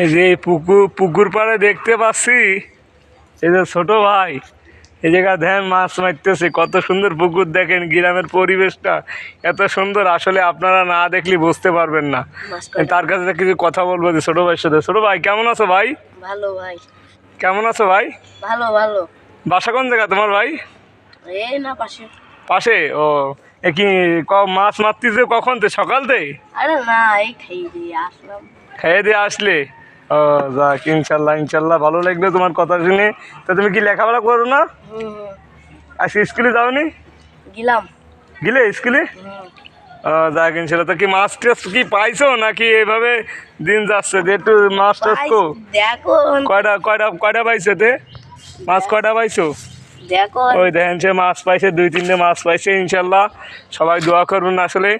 এই যে পুকুর পাড়ে দেখতে পাচ্ছি এই যে ছোট ভাই এই জায়গা ধ্যান মাছ মারতেছে। কত সুন্দর পুকুর, দেখেন গ্রামের পরিবেশটা এত সুন্দর, আসলে আপনারা না দেখলে বুঝতে পারবেন না। তার কাছে কিছু কথা বলবো যে ছোট ভাইয়ের সাথে। ছোট ভাই কেমন আছো ভাই? ভালো ভাই। কেমন আছো ভাই? ভালো ভালো। বাসা কোন জায়গা তোমার ভাই? এই না পাশে। পাশে? ও কি মাছ মারতেছে কখন? তো সকালতে? আরে না, এই খেয়ে দিয়ে আসলাম। খেয়ে দিয়ে আসলে? ও যাক, ইনশাল্লাহ ইনশাল্লাহ ভালো লাগবে তোমার কথা শুনে। তা তুমি কি লেখাপড়া করো না? আজকে স্কুলে যাওনি? গেলে স্কুলে? যাক ইনশাল্লাহ। তো কি মাছ টাছ কি পাইছো নাকি এইভাবে দিন যাচ্ছে? যে একটু মাছ টাছ কো দেখো কয়টা কয়টা কয়টা পাইছো? তে মাছ কয়টা পাইছো? দেখো ওই দেখেন সে মাছ পাইছে, 2-3টে মাছ পাইছে। ইনশাল্লাহ সবাই দোয়া করুন। আসলে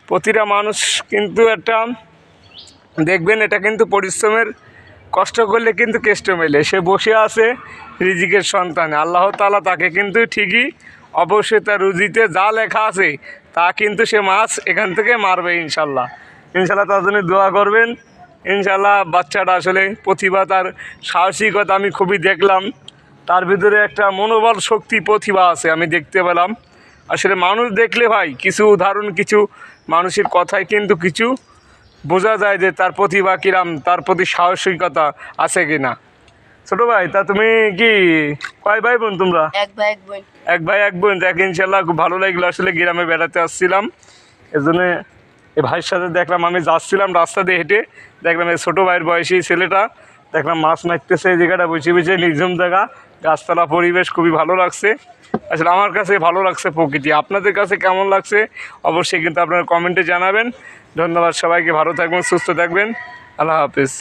প্রতিটা মানুষ কিন্তু একটা দেখবেন, এটা কিন্তু পরিশ্রমের, কষ্ট করলে কিন্তু কেষ্ট মেলে। সে বসে আছে রিজিকের সন্তানে, আল্লাহ তাআলা তাকে কিন্তু ঠিকই অবশ্যই তার রুজিতে যা লেখা আছে তা কিন্তু সে মাছ এখান থেকে মারবে ইনশাল্লাহ। ইনশাল্লাহ তার জন্য দোয়া করবেন। ইনশাল্লাহ বাচ্চাটা আসলে প্রতিভা, তার সাহসিকতা আমি খুবই দেখলাম। তার ভিতরে একটা মনোবল শক্তি প্রতিভা আছে, আমি দেখতে পেলাম। আসলে মানুষ দেখলে ভাই কিছু উদাহরণ, কিছু মানুষের কথায় কিন্তু কিছু বোঝা যায় যে তার প্রতিভা কিরাম, তার প্রতি সাহসিকতা আছে কিনা। ছোটো ভাই, তা তুমি কি কয় ভাই বোন তোমরা? এক ভাই এক বোন। এক ভাই এক বোন। দেখ ইনশাল্লাহ খুব ভালো লাগলো। আসলে গ্রামে বেড়াতে আসছিলাম, এজন্য এই ভাইয়ের সাথে দেখলাম, আমি যাচ্ছিলাম রাস্তা দিয়ে হেঁটে, দেখলাম এই ছোটো ভাইয়ের বয়সী ছেলেটা দেখলাম মাছ মারতেছে। এই জায়গাটা বসে বসে, নির্জন জায়গা, গাছতলা পরিবেশ, খুবই ভালো লাগছে। আসলে আমার কাছে ভালো লাগছে প্রকৃতি। আপনাদের কাছে কেমন লাগছে অবশ্যই কিন্তু আপনারা কমেন্টে জানাবেন। ধন্যবাদ সবাইকে, ভালো থাকবেন, সুস্থ থাকবেন, আল্লাহ হাফিজ।